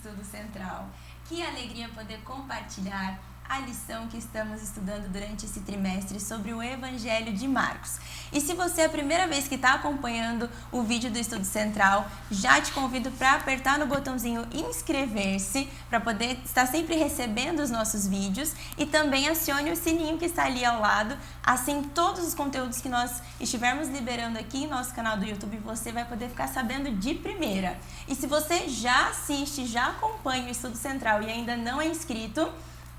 Estudo Central. Que alegria poder compartilhar a lição que estamos estudando durante esse trimestre sobre o Evangelho de Marcos. E se você é a primeira vez que está acompanhando o vídeo do Estudo Central, já te convido para apertar no botãozinho inscrever-se, para poder estar sempre recebendo os nossos vídeos, e também acione o sininho que está ali ao lado, assim todos os conteúdos que nós estivermos liberando aqui em nosso canal do YouTube, você vai poder ficar sabendo de primeira. E se você já assiste, já acompanha o Estudo Central e ainda não é inscrito,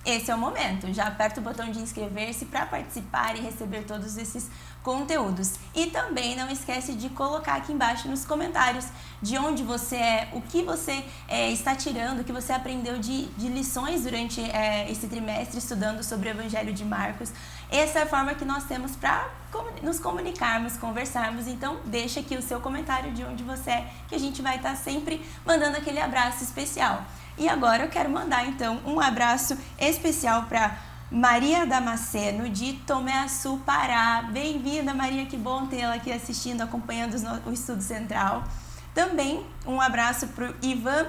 esse é o momento, já aperta o botão de inscrever-se para participar e receber todos esses conteúdos. E também não esquece de colocar aqui embaixo nos comentários de onde você é, o que você está tirando, o que você aprendeu de lições durante esse trimestre estudando sobre o Evangelho de Marcos. Essa é a forma que nós temos para nos comunicarmos, conversarmos. Então deixa aqui o seu comentário de onde você é, que a gente vai estar sempre mandando aquele abraço especial. E agora eu quero mandar, então, um abraço especial para Maria Damasceno, de Tomé Açu, Pará. Bem-vinda, Maria, que bom tê-la aqui assistindo, acompanhando o Estudo Central. Também um abraço para o Ivan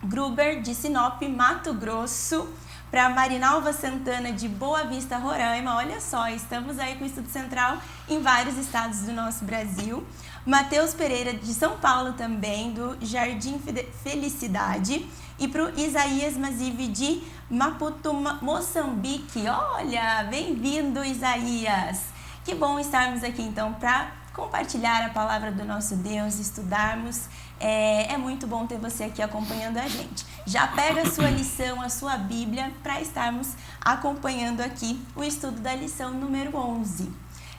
Gruber, de Sinop, Mato Grosso. Para Marinalva Santana, de Boa Vista, Roraima. Olha só, estamos aí com o Estudo Central em vários estados do nosso Brasil. Matheus Pereira, de São Paulo também, do Jardim Felicidade. E para o Isaías Mazive, de Maputo, Moçambique. Olha, bem-vindo, Isaías! Que bom estarmos aqui, então, para compartilhar a palavra do nosso Deus, estudarmos. É muito bom ter você aqui acompanhando a gente. Já pega a sua lição, a sua Bíblia, para estarmos acompanhando aqui o estudo da lição número 11.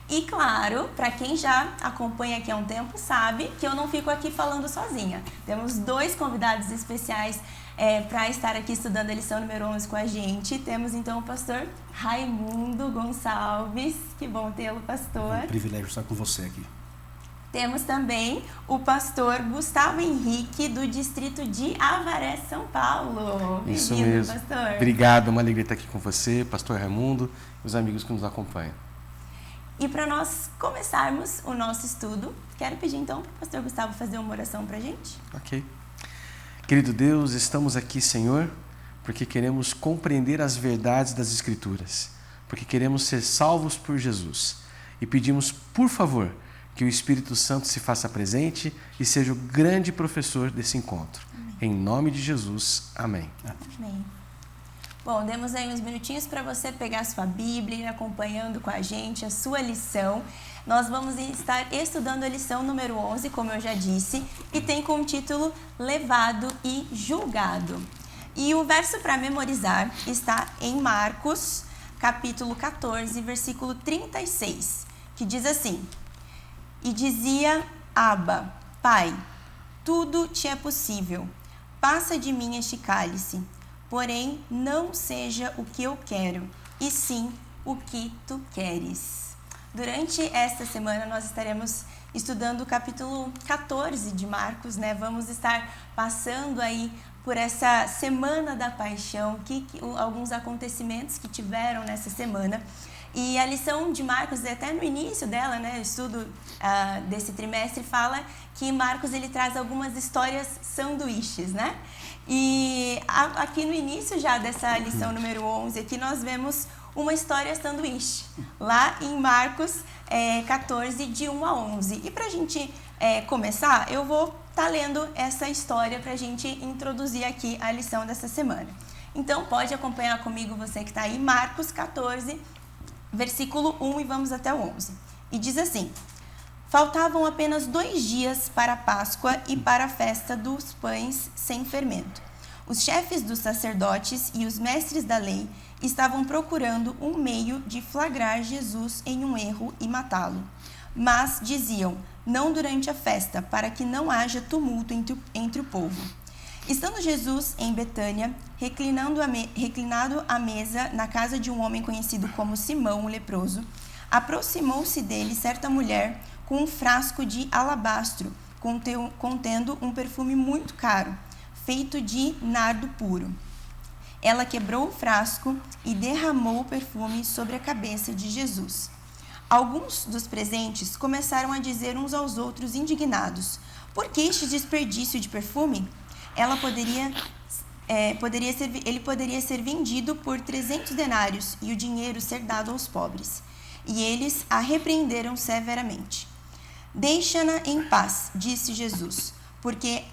E claro, para quem já acompanha aqui há um tempo, sabe que eu não fico aqui falando sozinha. Temos dois convidados especiais para estar aqui estudando a lição número 11 com a gente. Temos então o pastor Raimundo Gonçalves. Que bom tê-lo, pastor. É um privilégio estar com você aqui. Temos também o pastor Gustavo Henrique, do distrito de Avaré, São Paulo. Isso mesmo. Pastor. Obrigado, uma alegria estar aqui com você, pastor Raimundo, e os amigos que nos acompanham. E para nós começarmos o nosso estudo, quero pedir então para o pastor Gustavo fazer uma oração para a gente. Ok. Querido Deus, estamos aqui, Senhor, porque queremos compreender as verdades das Escrituras, porque queremos ser salvos por Jesus. E pedimos, por favor, que o Espírito Santo se faça presente e seja o grande professor desse encontro. Amém. Em nome de Jesus, amém. Amém. Bom, demos aí uns minutinhos para você pegar a sua Bíblia e ir acompanhando com a gente a sua lição. Nós vamos estar estudando a lição número 11, como eu já disse, e tem como título Levado e Julgado. E o verso para memorizar está em Marcos, capítulo 14, versículo 36, que diz assim: E dizia Abba, Pai, tudo te é possível, passa de mim este cálice. Porém, não seja o que eu quero, e sim o que tu queres. Durante esta semana, nós estaremos estudando o capítulo 14 de Marcos, né? Vamos estar passando aí por essa Semana da Paixão, alguns acontecimentos que tiveram nessa semana. E a lição de Marcos, até no início dela, né, o estudo desse trimestre, fala que Marcos ele traz algumas histórias sanduíches, né? E aqui no início já dessa lição número 11, aqui nós vemos uma história sanduíche, lá em Marcos 14, de 1 a 11. E para a gente começar, eu vou estar lendo essa história para a gente introduzir aqui a lição dessa semana. Então, pode acompanhar comigo, você que está aí, Marcos 14, versículo 1 e vamos até o 11. E diz assim: Faltavam apenas 2 dias para a Páscoa e para a festa dos pães sem fermento. Os chefes dos sacerdotes e os mestres da lei estavam procurando um meio de flagrar Jesus em um erro e matá-lo. Mas diziam, não durante a festa, para que não haja tumulto entre o povo. Estando Jesus em Betânia, reclinado à mesa na casa de um homem conhecido como Simão, o leproso, aproximou-se dele certa mulher com um frasco de alabastro, contendo um perfume muito caro, feito de nardo puro. Ela quebrou o frasco e derramou o perfume sobre a cabeça de Jesus. Alguns dos presentes começaram a dizer uns aos outros indignados: Por que este desperdício de perfume? Ela poderia ele poderia ser vendido por 300 denários e o dinheiro ser dado aos pobres. E eles a repreenderam severamente. Deixa-na em paz, disse Jesus, porque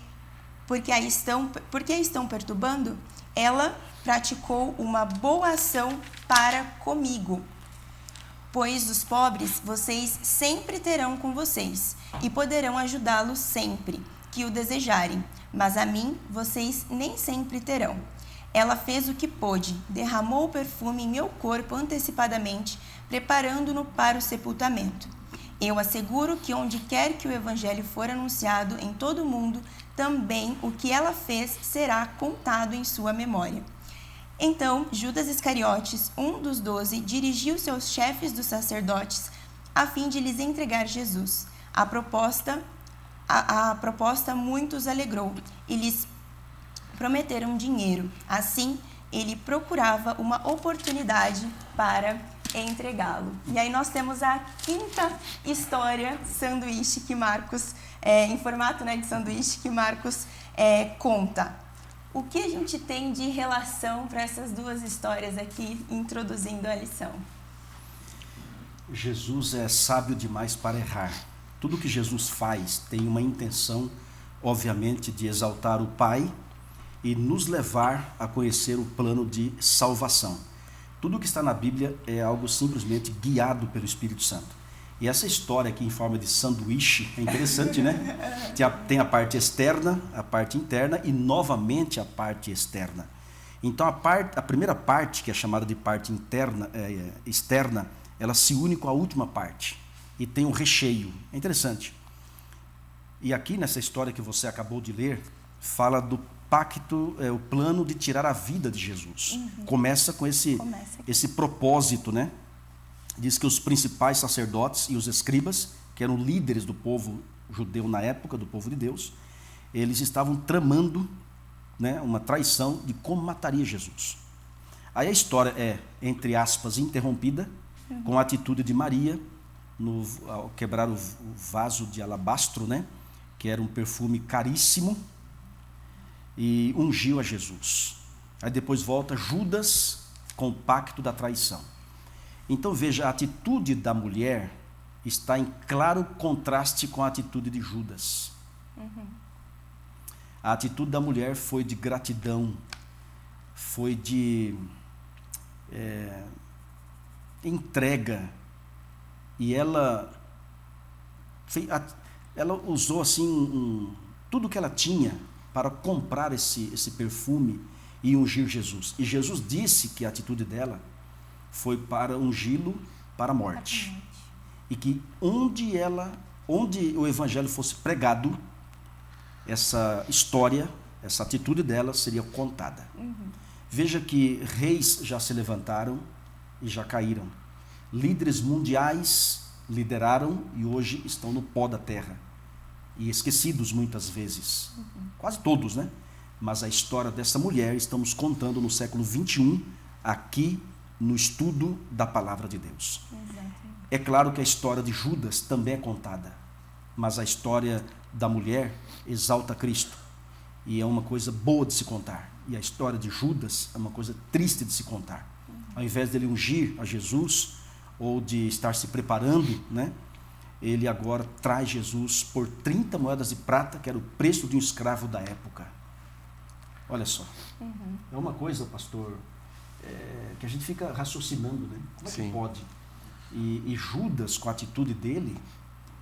a estão perturbando? Ela praticou uma boa ação para comigo. Pois os pobres vocês sempre terão com vocês e poderão ajudá-los sempre que o desejarem, mas a mim vocês nem sempre terão. Ela fez o que pôde, derramou o perfume em meu corpo antecipadamente, preparando-no para o sepultamento. Eu asseguro que onde quer que o evangelho for anunciado em todo o mundo, também o que ela fez será contado em sua memória. Então, Judas Iscariotes, um dos 12, dirigiu-se aos chefes dos sacerdotes a fim de lhes entregar Jesus. A proposta muitos alegrou e lhes prometeram dinheiro. Assim, ele procurava uma oportunidade para entregá-lo. E aí nós temos a quinta história sanduíche que Marcos, em formato, né, de sanduíche, que Marcos conta. O que a gente tem de relação para essas duas histórias aqui, introduzindo a lição? Jesus é sábio demais para errar. Tudo que Jesus faz tem uma intenção, obviamente, de exaltar o Pai e nos levar a conhecer o plano de salvação. Tudo que está na Bíblia é algo simplesmente guiado pelo Espírito Santo. E essa história aqui em forma de sanduíche é interessante, né? Tem a parte externa, a parte interna e novamente a parte externa. Então a primeira parte, que é chamada de parte externa, ela se une com a última parte e tem um recheio. É interessante. E aqui nessa história que você acabou de ler, fala do pacto, o plano de tirar a vida de Jesus. Uhum. Começa com esse propósito, né? Diz que os principais sacerdotes e os escribas, que eram líderes do povo judeu na época, do povo de Deus, eles estavam tramando, né, uma traição de como mataria Jesus. Aí a história é, entre aspas, interrompida, com a atitude de Maria, ao quebrar o vaso de alabastro, né, que era um perfume caríssimo, e ungiu a Jesus. Aí depois volta Judas com o pacto da traição. Então veja, a atitude da mulher está em claro contraste com a atitude de Judas. Uhum. A atitude da mulher foi de gratidão, foi de entrega, e ela usou assim tudo que ela tinha para comprar esse perfume e ungir Jesus. E Jesus disse que a atitude dela foi para ungí-lo para a morte. E que onde o evangelho fosse pregado, essa história, essa atitude dela seria contada. Uhum. Veja que reis já se levantaram e já caíram. Líderes mundiais lideraram e hoje estão no pó da terra. E esquecidos muitas vezes. Uhum. Quase todos, né? Mas a história dessa mulher estamos contando no século 21, aqui no estudo da palavra de Deus. Exatamente. É claro que a história de Judas também é contada, mas a história da mulher exalta Cristo e é uma coisa boa de se contar. E a história de Judas é uma coisa triste de se contar. Uhum. Ao invés dele ungir a Jesus ou de estar se preparando, né, ele agora traz Jesus por 30 moedas de prata, que era o preço de um escravo da época. Olha só. Uhum. É uma coisa, pastor, que a gente fica raciocinando, né? Como é que pode? E Judas, com a atitude dele,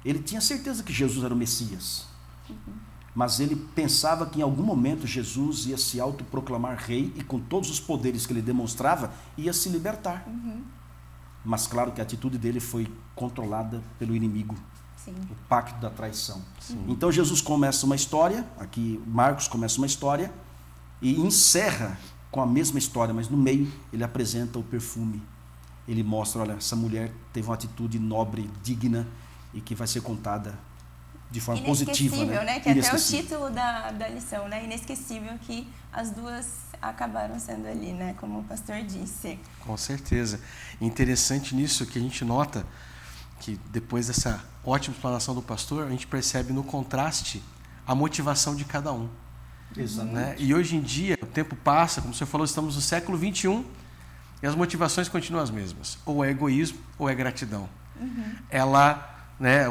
ele tinha certeza que Jesus era o Messias. Uhum. Mas ele pensava que em algum momento Jesus ia se autoproclamar rei e com todos os poderes que ele demonstrava, ia se libertar. Uhum. Mas claro que a atitude dele foi controlada pelo inimigo. Sim. O pacto da traição. Sim. Então Jesus começa uma história, aqui Marcos começa uma história e encerra com a mesma história, mas no meio ele apresenta o perfume. Ele mostra, olha, essa mulher teve uma atitude nobre, digna e que vai ser contada de forma positiva. Né? Que até é o título da lição, né? Inesquecível, que as duas acabaram sendo ali, né? Como o pastor disse. Com certeza. Interessante nisso que a gente nota que depois dessa ótima explanação do pastor, a gente percebe no contraste a motivação de cada um. Exatamente. Né? E hoje em dia, o tempo passa, como o senhor falou, estamos no século XXI e as motivações continuam as mesmas. Ou é egoísmo ou é gratidão.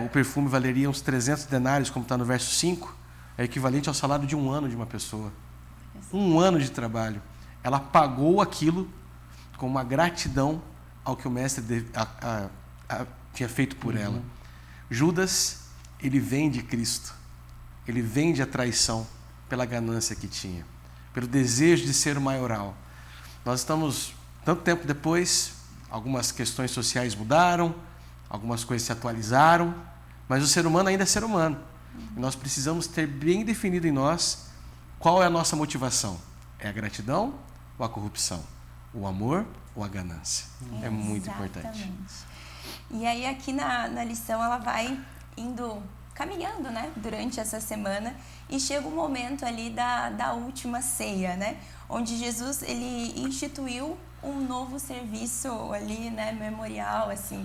O perfume valeria uns 300 denários, como está no verso 5, é equivalente ao salário de um ano de uma pessoa. Um ano de trabalho. Ela pagou aquilo com uma gratidão ao que o mestre tinha feito por ela. Judas, ele vende Cristo. Ele vende a traição pela ganância que tinha, pelo desejo de ser o maioral. Nós estamos, tanto tempo depois, algumas questões sociais mudaram, algumas coisas se atualizaram, mas o ser humano ainda é ser humano. E nós precisamos ter bem definido em nós qual é a nossa motivação. É a gratidão ou a corrupção? O amor ou a ganância? É muito importante. E aí aqui na lição ela vai caminhando, né, durante essa semana, e chega o momento ali da última ceia, né, onde Jesus ele instituiu um novo serviço ali, né, memorial, assim.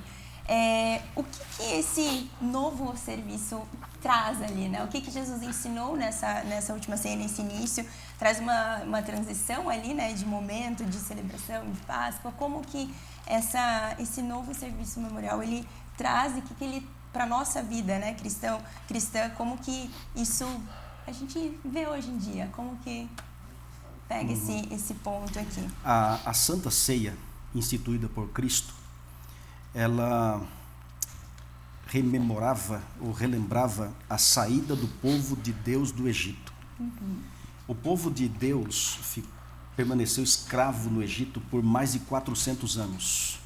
O que esse novo serviço traz ali, né? O que Jesus ensinou nessa última ceia, nesse início? Traz uma transição ali, né, de momento, de celebração, de Páscoa. Como que esse novo serviço memorial ele traz e que ele para a nossa vida, né, cristã, como que isso a gente vê hoje em dia, como que pega esse ponto aqui? A Santa Ceia, instituída por Cristo, ela rememorava ou relembrava a saída do povo de Deus do Egito. O povo de Deus permaneceu escravo no Egito por mais de 400 anos.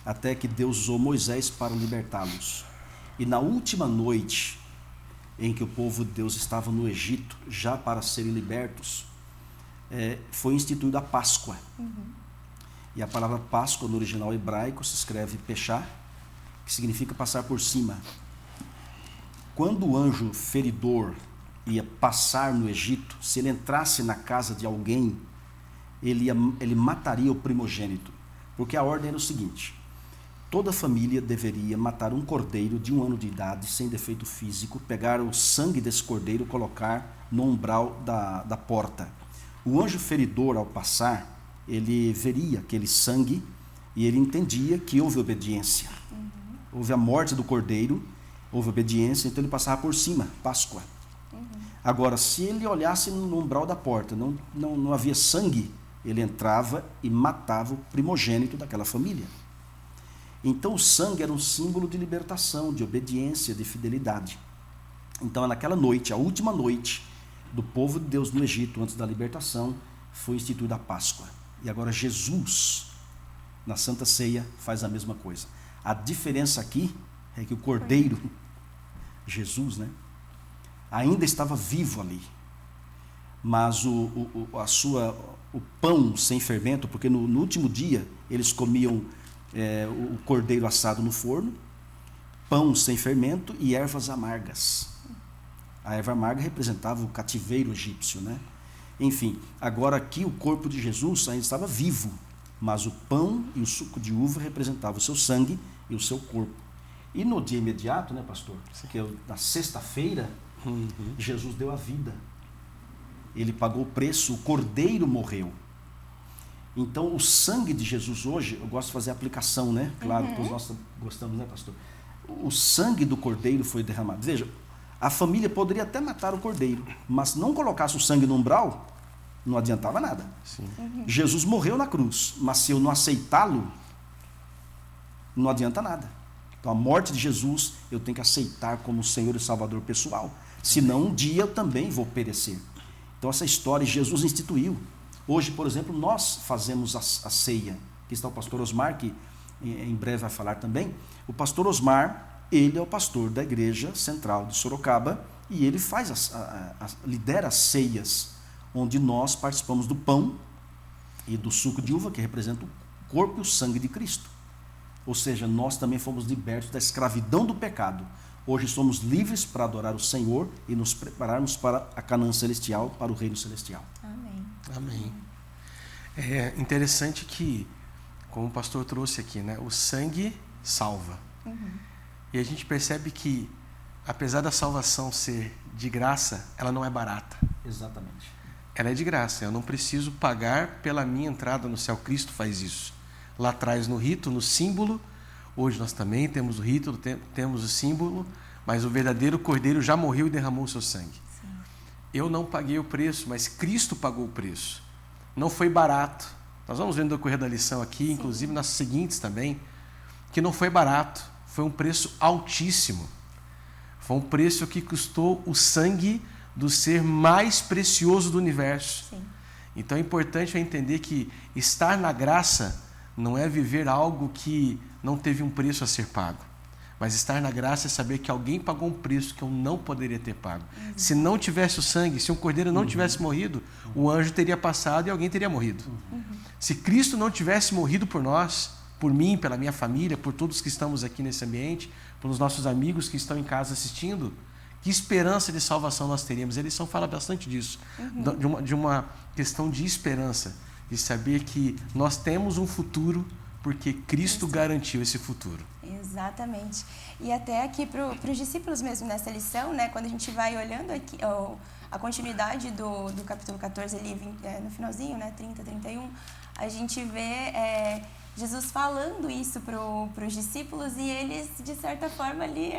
Até que Deus usou Moisés para libertá-los. E na última noite em que o povo de Deus estava no Egito, já para serem libertos, foi instituída a Páscoa. E a palavra Páscoa, no original hebraico, se escreve pechá, que significa passar por cima. Quando o anjo feridor ia passar no Egito, se ele entrasse na casa de alguém, ele mataria o primogênito. Porque a ordem era o seguinte: toda família deveria matar um cordeiro de 1 ano de idade, sem defeito físico, pegar o sangue desse cordeiro e colocar no umbral da porta. O anjo feridor, ao passar, ele veria aquele sangue e ele entendia que houve obediência. Houve a morte do cordeiro, houve obediência, então ele passava por cima, Páscoa. Agora, se ele olhasse no umbral da porta, não havia sangue, ele entrava e matava o primogênito daquela família. Então o sangue era um símbolo de libertação, de obediência, de fidelidade. Então naquela noite, a última noite do povo de Deus no Egito, antes da libertação, foi instituída a Páscoa. E agora Jesus, na Santa Ceia, faz a mesma coisa. A diferença aqui é que o cordeiro, Jesus, né, ainda estava vivo ali. Mas o pão sem fermento, porque no último dia eles comiam o cordeiro assado no forno, pão sem fermento e ervas amargas. A erva amarga representava o cativeiro egípcio, né? Enfim, agora aqui o corpo de Jesus ainda estava vivo, mas o pão e o suco de uva representavam o seu sangue e o seu corpo. E no dia imediato, né, pastor? Que na sexta-feira, Jesus deu a vida. Ele pagou o preço, o cordeiro morreu. Então, o sangue de Jesus hoje, eu gosto de fazer a aplicação, né? Claro, todos nós gostamos, né, pastor? O sangue do cordeiro foi derramado. Veja, a família poderia até matar o cordeiro, mas não colocasse o sangue no umbral, não adiantava nada. Jesus morreu na cruz, mas se eu não aceitá-lo, não adianta nada. Então, a morte de Jesus, eu tenho que aceitar como Senhor e Salvador pessoal. Senão, um dia eu também vou perecer. Então, essa história Jesus instituiu. Hoje, por exemplo, nós fazemos a ceia. Aqui está o pastor Osmar, que em breve vai falar também. O pastor Osmar, ele é o pastor da Igreja Central de Sorocaba e ele lidera as ceias, onde nós participamos do pão e do suco de uva, que representa o corpo e o sangue de Cristo. Ou seja, nós também fomos libertos da escravidão do pecado. Hoje somos livres para adorar o Senhor e nos prepararmos para a Canaã celestial, para o reino celestial. Amém. É interessante que, como o pastor trouxe aqui, né, o sangue salva. E a gente percebe que, apesar da salvação ser de graça, ela não é barata. Exatamente. Ela é de graça, eu não preciso pagar pela minha entrada no céu. Cristo faz isso. Lá atrás no rito, no símbolo, hoje nós também temos o rito, temos o símbolo, mas o verdadeiro Cordeiro já morreu e derramou o seu sangue. Sim. Eu não paguei o preço, mas Cristo pagou o preço. Não foi barato. Nós vamos ver no decorrer da lição aqui, inclusive nas seguintes também, que não foi barato, foi um preço altíssimo. Foi um preço que custou o sangue do ser mais precioso do universo. Sim. Então é importante entender que estar na graça não é viver algo que não teve um preço a ser pago. Mas estar na graça é saber que alguém pagou um preço que eu não poderia ter pago. Se não tivesse o sangue, se um cordeiro não tivesse morrido, o anjo teria passado e alguém teria morrido. Se Cristo não tivesse morrido por nós, por mim, pela minha família, por todos que estamos aqui nesse ambiente, pelos nossos amigos que estão em casa assistindo, que esperança de salvação nós teríamos? A lição fala bastante disso, de uma questão de esperança, de saber que nós temos um futuro porque Cristo garantiu esse futuro. Exatamente. E até aqui para os discípulos mesmo nessa lição, né, quando a gente vai olhando aqui a continuidade do capítulo 14, ali, no finalzinho, né, 30, 31, a gente vê Jesus falando isso para os discípulos e eles, de certa forma, ali,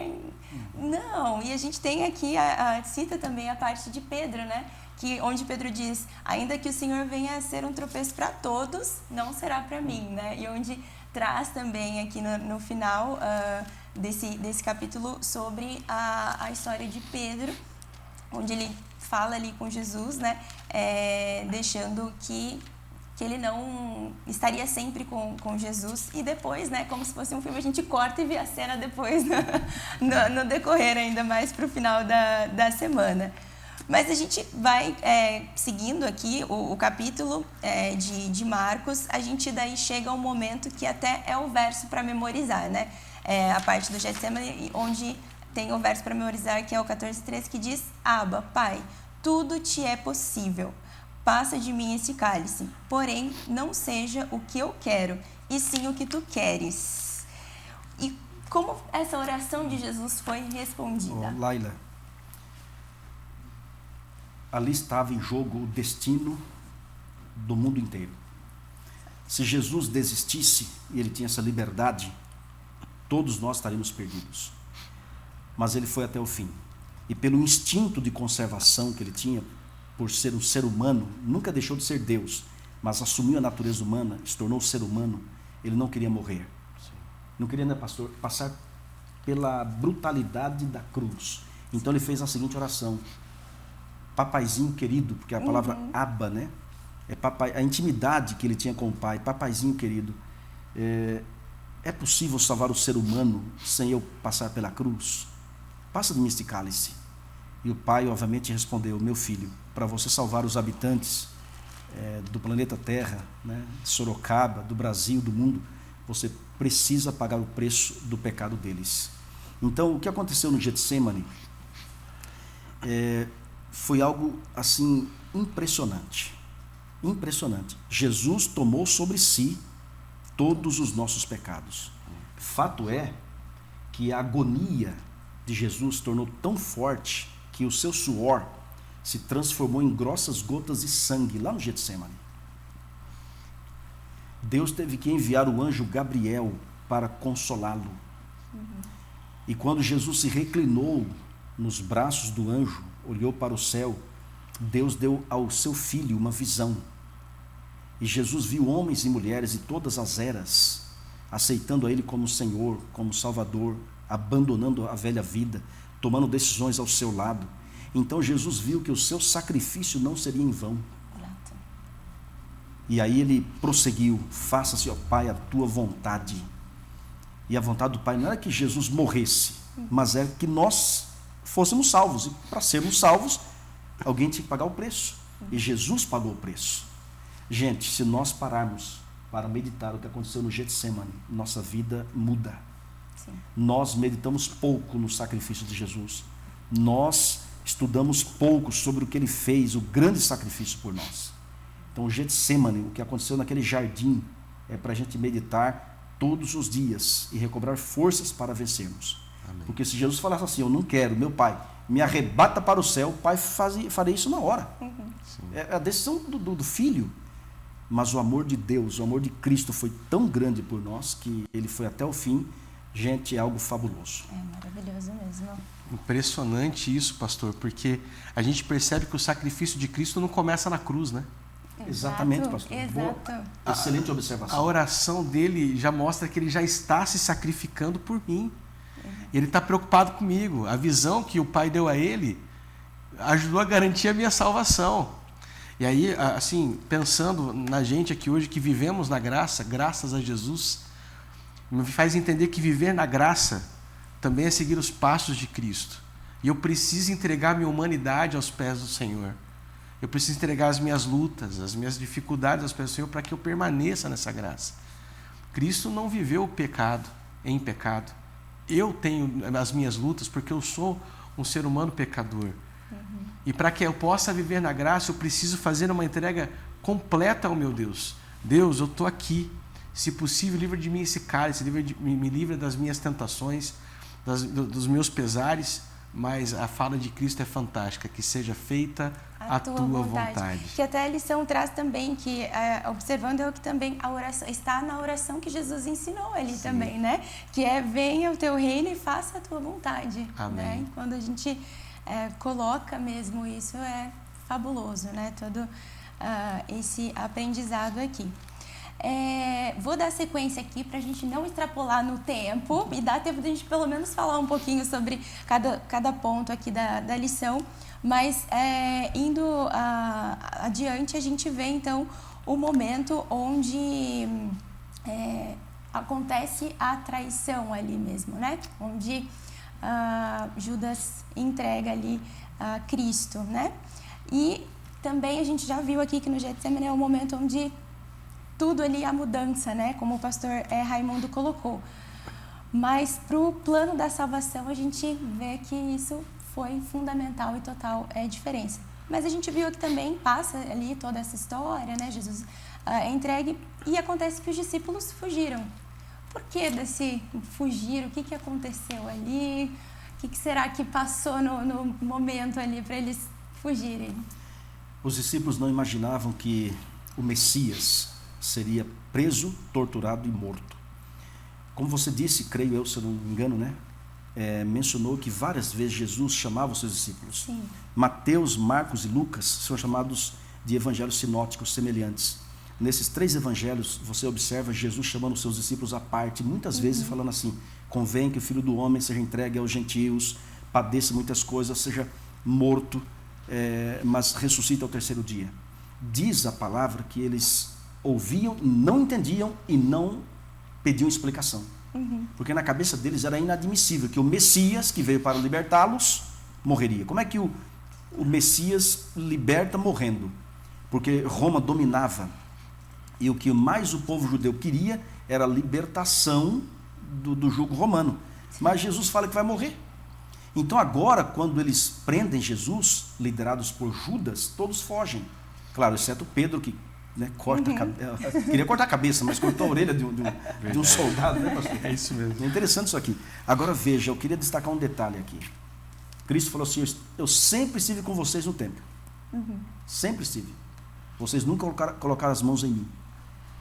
não. E a gente tem aqui, cita também a parte de Pedro, né? Onde Pedro diz, ainda que o Senhor venha a ser um tropeço para todos, não será para mim, né? E onde traz também aqui no final desse capítulo sobre a história de Pedro, onde ele fala ali com Jesus, né? Deixando que ele não estaria sempre com Jesus, e depois, né, como se fosse um filme, a gente corta e vê a cena depois no decorrer ainda mais para o final da semana. Mas a gente vai seguindo aqui o capítulo de Marcos, a gente daí chega ao momento que até é o verso para memorizar, né? A parte do Getsemane, onde tem o verso para memorizar, que é o 14:3, que diz, Abba, Pai, tudo te é possível. Passa de mim esse cálice, porém não seja o que eu quero, e sim o que tu queres. E como essa oração de Jesus foi respondida? Laila, ali estava em jogo o destino do mundo inteiro. Se Jesus desistisse, e ele tinha essa liberdade, todos nós estaríamos perdidos. Mas ele foi até o fim. E pelo instinto de conservação que ele tinha, por ser um ser humano, nunca deixou de ser Deus, mas assumiu a natureza humana, se tornou ser humano, ele não queria morrer. Sim. Não queria, né, pastor, passar pela brutalidade da cruz. Então ele fez a seguinte oração, papaizinho querido, porque a palavra Abba, né, é papai, a intimidade que ele tinha com o pai, papaizinho querido, é possível salvar o ser humano sem eu passar pela cruz? Passa de mim este cálice. E o pai, obviamente, respondeu, meu filho, para você salvar os habitantes do planeta Terra, né, de Sorocaba, do Brasil, do mundo, você precisa pagar o preço do pecado deles. Então, o que aconteceu no Getsemane foi algo, assim, impressionante. Impressionante. Jesus tomou sobre si todos os nossos pecados. Fato é que a agonia de Jesus tornou tão forte que o seu suor se transformou em grossas gotas de sangue lá no Getsemane. Deus teve que enviar o anjo Gabriel para consolá-lo. E quando Jesus se reclinou nos braços do anjo, olhou para o céu, Deus deu ao seu filho uma visão. E Jesus viu homens e mulheres de todas as eras aceitando a ele como Senhor, como Salvador, abandonando a velha vida, tomando decisões ao seu lado. Então Jesus viu que o seu sacrifício não seria em vão. E aí ele prosseguiu, faça-se, ó Pai, a tua vontade. E a vontade do Pai não era que Jesus morresse, mas era que nós fôssemos salvos. E para sermos salvos, alguém tinha que pagar o preço. E Jesus pagou o preço. Gente, se nós pararmos para meditar o que aconteceu no Getsemane, nossa vida muda. Sim. Nós meditamos pouco no sacrifício de Jesus. Nós estudamos pouco sobre o que ele fez, o grande sacrifício por nós. Então, o Getsemane, o que aconteceu naquele jardim, é para a gente meditar todos os dias e recobrar forças para vencermos. Amém. Porque se Jesus falasse assim, eu não quero, meu pai me arrebata para o céu, o pai faria isso na hora. É a decisão do filho. Mas o amor de Deus, o amor de Cristo foi tão grande por nós que ele foi até o fim. Gente, é algo fabuloso. É maravilhoso mesmo. Impressionante isso, pastor, porque a gente percebe que o sacrifício de Cristo não começa na cruz, né? Exatamente, pastor. Exato. Excelente observação. A oração dele já mostra que ele já está se sacrificando por mim. Ele está preocupado comigo. A visão que o Pai deu a ele ajudou a garantir a minha salvação. E aí, assim, pensando na gente aqui hoje que vivemos na graça, graças a Jesus, me faz entender que viver na graça também é seguir os passos de Cristo. E eu preciso entregar minha humanidade aos pés do Senhor. Eu preciso entregar as minhas lutas, as minhas dificuldades aos pés do Senhor para que eu permaneça nessa graça. Cristo não viveu o pecado em pecado. Eu tenho as minhas lutas porque eu sou um ser humano pecador. E para que eu possa viver na graça, eu preciso fazer uma entrega completa ao meu Deus. Deus, eu estou aqui. Se possível, livra de mim esse cálice, me livra das minhas tentações, dos meus pesares. Mas a fala de Cristo é fantástica, que seja feita a tua vontade. Que até a lição traz também, que observando é o que também a oração, está na oração que Jesus ensinou ali. Sim. Também, né? Que é, venha o teu reino e faça a tua vontade. Amém. Né? E quando a gente coloca mesmo isso, é fabuloso, né? Todo esse aprendizado aqui. Vou dar sequência aqui para a gente não extrapolar no tempo e dar tempo de a gente pelo menos falar um pouquinho sobre cada ponto aqui da lição, mas indo adiante a gente vê então o momento onde acontece a traição ali mesmo, né? Onde Judas entrega ali Cristo, né? E também a gente já viu aqui que no Getsemane é o momento onde tudo ali, a mudança, né? Como o pastor Raimundo colocou. Mas para o plano da salvação, a gente vê que isso foi fundamental e total diferença. Mas a gente viu que também passa ali toda essa história, né? Jesus é entregue e acontece que os discípulos fugiram. Por que desse fugir? O que aconteceu ali? O que será que passou no momento ali para eles fugirem? Os discípulos não imaginavam que o Messias seria preso, torturado e morto. Como você disse, creio eu, se eu não me engano, né? Mencionou que várias vezes Jesus chamava os seus discípulos. Sim. Mateus, Marcos e Lucas são chamados de evangelhos sinóticos semelhantes. Nesses 3 evangelhos, você observa Jesus chamando os seus discípulos à parte, muitas vezes falando assim: convém que o Filho do Homem seja entregue aos gentios, padeça muitas coisas, seja morto, mas ressuscita ao 3º dia. Diz a palavra que eles ouviam, não entendiam e não pediam explicação. Porque na cabeça deles era inadmissível que o Messias, que veio para libertá-los, morreria. Como é que o Messias liberta morrendo? Porque Roma dominava. E o que mais o povo judeu queria era a libertação do jugo romano. Mas Jesus fala que vai morrer. Então agora, quando eles prendem Jesus, liderados por Judas, todos fogem. Claro, exceto Pedro, que corta a cabeça. Queria cortar a cabeça, mas cortou a orelha de um soldado, né, pastor? É isso mesmo. É interessante isso aqui. Agora veja, eu queria destacar um detalhe aqui. Cristo falou assim: eu sempre estive com vocês no templo. Sempre estive. Vocês nunca colocaram as mãos em mim.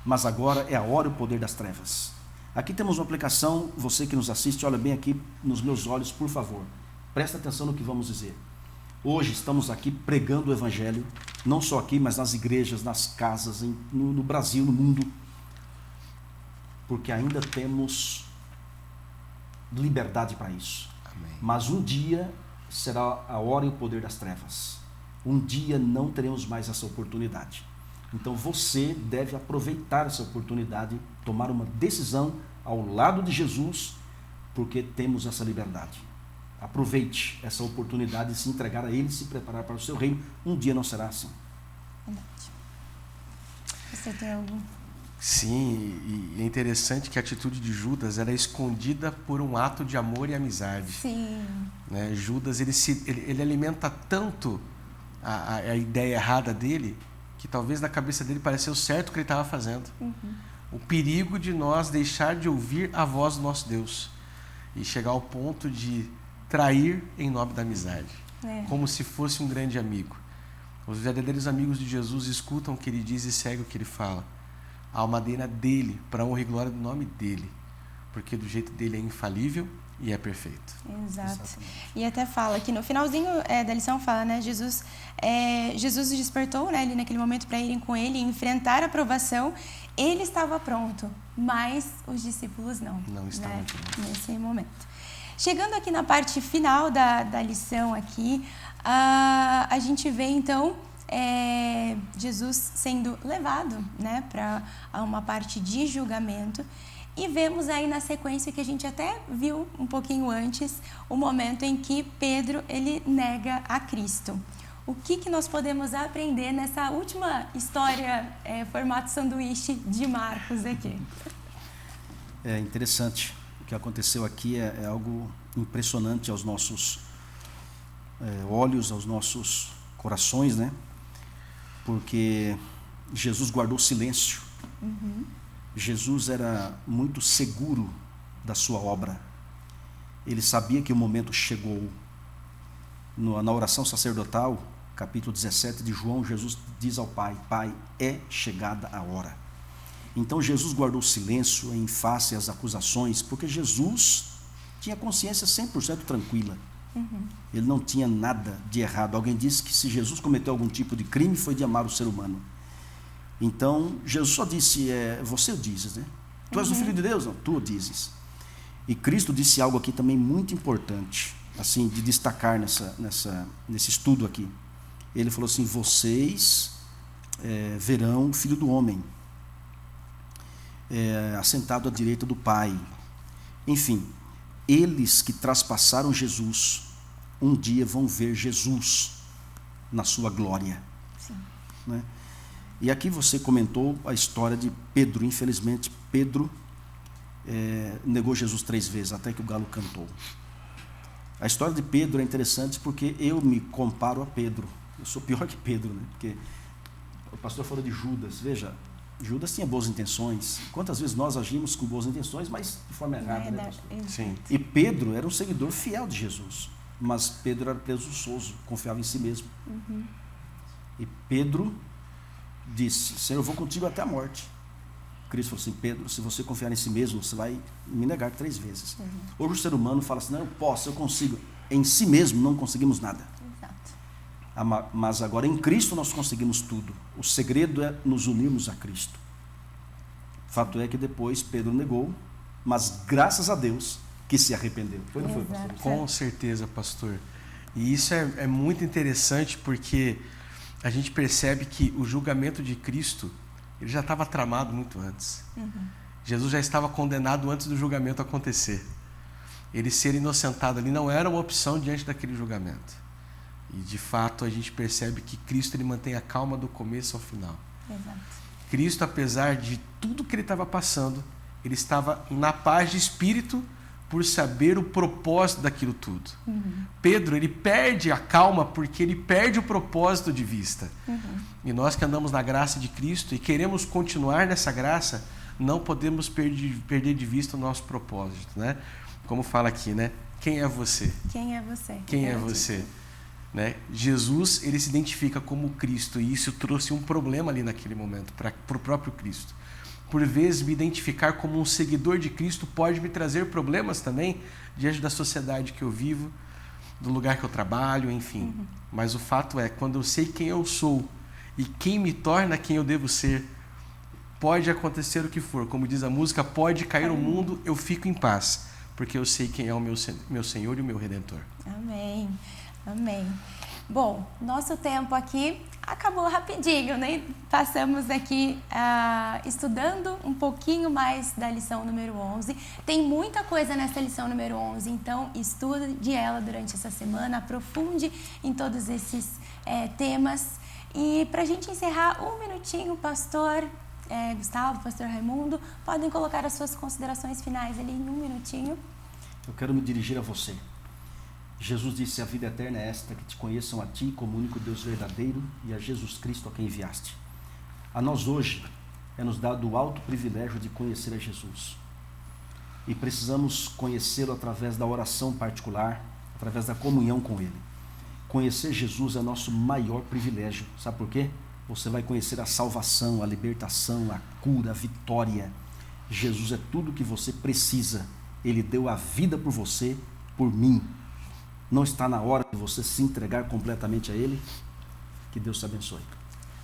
Mas agora é a hora e o poder das trevas. Aqui temos uma aplicação. Você que nos assiste, olha bem aqui nos meus olhos, por favor. Presta atenção no que vamos dizer. Hoje estamos aqui pregando o Evangelho, não só aqui, mas nas igrejas, nas casas, no Brasil, no mundo, porque ainda temos liberdade para isso. Amém. Mas um dia será a hora e o poder das trevas. Um dia não teremos mais essa oportunidade. Então você deve aproveitar essa oportunidade, tomar uma decisão ao lado de Jesus, porque temos essa liberdade. Aproveite essa oportunidade de se entregar a Ele, se preparar para o seu reino. Um dia não será assim. Verdade. Você tem algum? Sim, e é interessante que a atitude de Judas era escondida por um ato de amor e amizade. Sim. Né? Judas, ele alimenta tanto a ideia errada dele, que talvez na cabeça dele pareceu certo o que ele estava fazendo. O perigo de nós deixar de ouvir a voz do nosso Deus. e chegar ao ponto de trair em nome da amizade, como se fosse um grande amigo. Os verdadeiros amigos de Jesus escutam o que ele diz e seguem o que ele fala. A alma dele, para a honra e glória do nome dele, porque do jeito dele é infalível e é perfeito. Exato. Exatamente. E até fala que no finalzinho da lição fala, né, Jesus despertou, né, ali naquele momento para irem com ele e enfrentar a provação. Ele estava pronto, mas os discípulos não. Não estavam prontos. Nesse momento. Chegando aqui na parte final da lição aqui, a gente vê então Jesus sendo levado, né, para uma parte de julgamento. E vemos aí na sequência que a gente até viu um pouquinho antes, o momento em que Pedro ele nega a Cristo. O que nós podemos aprender nessa última história, formato sanduíche de Marcos aqui? É interessante. O que aconteceu aqui é algo impressionante aos nossos olhos, aos nossos corações, né? Porque Jesus guardou silêncio. Jesus era muito seguro da sua obra. Ele sabia que o momento chegou. Na oração sacerdotal, capítulo 17 de João, Jesus diz ao Pai: Pai, é chegada a hora. Então Jesus guardou silêncio em face às acusações, porque Jesus tinha consciência 100% tranquila. Ele não tinha nada de errado. Alguém disse que se Jesus cometeu algum tipo de crime, foi de amar o ser humano. Então, Jesus só disse, você o dizes, né? Tu és o Filho de Deus? Não, tu o dizes. E Cristo disse algo aqui também muito importante, assim, de destacar nesse estudo aqui. Ele falou assim, vocês verão o Filho do Homem assentado à direita do Pai. Enfim, eles que traspassaram Jesus, um dia vão ver Jesus na sua glória. Sim. Né? E aqui você comentou a história de Pedro. Infelizmente, Pedro negou Jesus 3 vezes, até que o galo cantou. A história de Pedro é interessante porque eu me comparo a Pedro. Eu sou pior que Pedro, né? Porque o pastor falou de Judas. Veja, Judas tinha boas intenções. Quantas vezes nós agimos com boas intenções, mas de forma errada, né, pastor? Sim. E Pedro era um seguidor fiel de Jesus, mas Pedro era presunçoso, confiava em si mesmo. E Pedro disse, Senhor, eu vou contigo até a morte. Cristo falou assim, Pedro, se você confiar em si mesmo, você vai me negar 3 vezes. Hoje o ser humano fala assim, não, eu posso, eu consigo. Em si mesmo não conseguimos nada. Exato. Mas agora em Cristo nós conseguimos tudo. O segredo é nos unirmos a Cristo. Fato é que depois Pedro negou, mas graças a Deus que se arrependeu. Foi, não foi, pastor? Com certeza, pastor. E isso é muito interessante porque a gente percebe que o julgamento de Cristo, ele já estava tramado muito antes. Jesus já estava condenado antes do julgamento acontecer. Ele ser inocentado ali não era uma opção diante daquele julgamento. E de fato a gente percebe que Cristo ele mantém a calma do começo ao final. Exato. Cristo, apesar de tudo que ele estava passando, ele estava na paz de espírito por saber o propósito daquilo tudo. Pedro, ele perde a calma porque ele perde o propósito de vista. E nós que andamos na graça de Cristo e queremos continuar nessa graça, não podemos perder de vista o nosso propósito, né? Como fala aqui, né? Quem é você? Quem é você? Quem é você? Né? Jesus, ele se identifica como Cristo e isso trouxe um problema ali naquele momento para o próprio Cristo. Por vezes, me identificar como um seguidor de Cristo pode me trazer problemas também diante da sociedade que eu vivo, do lugar que eu trabalho, enfim. Mas o fato é, quando eu sei quem eu sou e quem me torna quem eu devo ser, pode acontecer o que for. Como diz a música, pode cair o mundo, eu fico em paz, porque eu sei quem é o meu Senhor e o meu Redentor. Amém. Amém. Bom, nosso tempo aqui acabou rapidinho, né? Passamos aqui estudando um pouquinho mais da lição número 11. Tem muita coisa nessa lição número 11, então estude ela durante essa semana, aprofunde em todos esses temas. E para a gente encerrar, um minutinho, pastor Gustavo, pastor Raimundo, podem colocar as suas considerações finais ali em um minutinho. Eu quero me dirigir a você. Jesus disse, a vida eterna é esta, que te conheçam a ti como único Deus verdadeiro e a Jesus Cristo a quem enviaste. A nós hoje é nos dado o alto privilégio de conhecer a Jesus. e precisamos conhecê-lo através da oração particular, através da comunhão com ele. Conhecer Jesus é nosso maior privilégio. Sabe por quê? Você vai conhecer a salvação, a libertação, a cura, a vitória. Jesus é tudo o que você precisa. Ele deu a vida por você, por mim. Não está na hora de você se entregar completamente a ele? Que Deus te abençoe.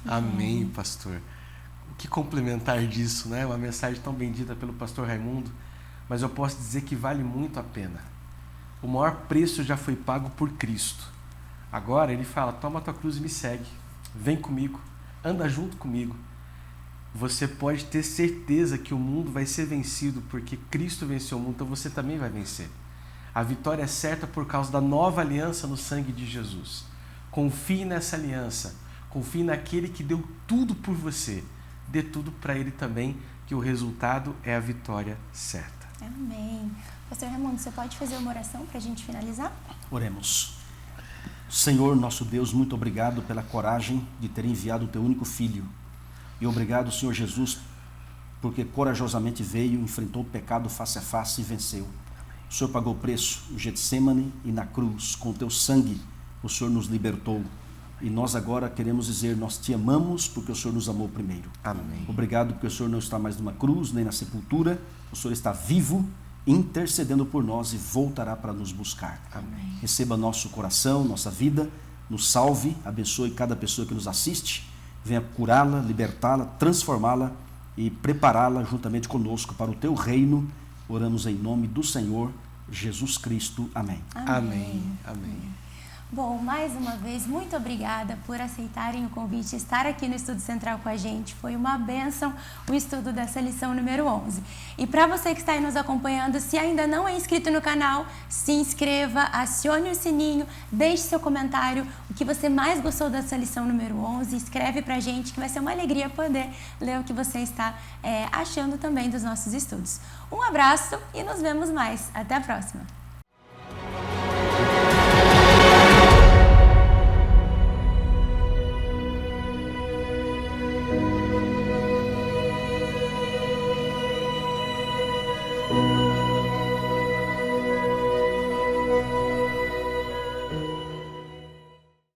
Amém, pastor. O que complementar disso, né? Uma mensagem tão bendita pelo pastor Raimundo, mas eu posso dizer que vale muito a pena. O maior preço já foi pago por Cristo. Agora ele fala, toma a tua cruz e me segue. Vem comigo, anda junto comigo. Você pode ter certeza que o mundo vai ser vencido porque Cristo venceu o mundo, então você também vai vencer. A vitória é certa por causa da nova aliança no sangue de Jesus. Confie nessa aliança, confie naquele que deu tudo por você. Dê tudo para ele também, que o resultado é a vitória certa. Amém. Pastor Raimundo, você pode fazer uma oração para a gente finalizar? Oremos. Senhor, nosso Deus, muito obrigado pela coragem de ter enviado o teu único filho. E obrigado, Senhor Jesus, porque corajosamente veio, enfrentou o pecado face a face e venceu. O Senhor pagou o preço no Getsêmani e na cruz. Com o teu sangue, o Senhor nos libertou. E nós agora queremos dizer, nós te amamos porque o Senhor nos amou primeiro. Amém. Obrigado porque o Senhor não está mais numa cruz, nem na sepultura. O Senhor está vivo, intercedendo por nós e voltará para nos buscar. Amém. Receba nosso coração, nossa vida, nos salve, abençoe cada pessoa que nos assiste, venha curá-la, libertá-la, transformá-la e prepará-la juntamente conosco para o teu reino. Oramos em nome do Senhor Jesus Cristo. Amém. Amém. Amém. Bom, mais uma vez, muito obrigada por aceitarem o convite, estar aqui no Estudo Central com a gente. Foi uma bênção o estudo dessa lição número 11. E para você que está aí nos acompanhando, se ainda não é inscrito no canal, se inscreva, acione o sininho, deixe seu comentário, o que você mais gostou dessa lição número 11, escreve para a gente, que vai ser uma alegria poder ler o que você está achando também dos nossos estudos. Um abraço e nos vemos mais. Até a próxima!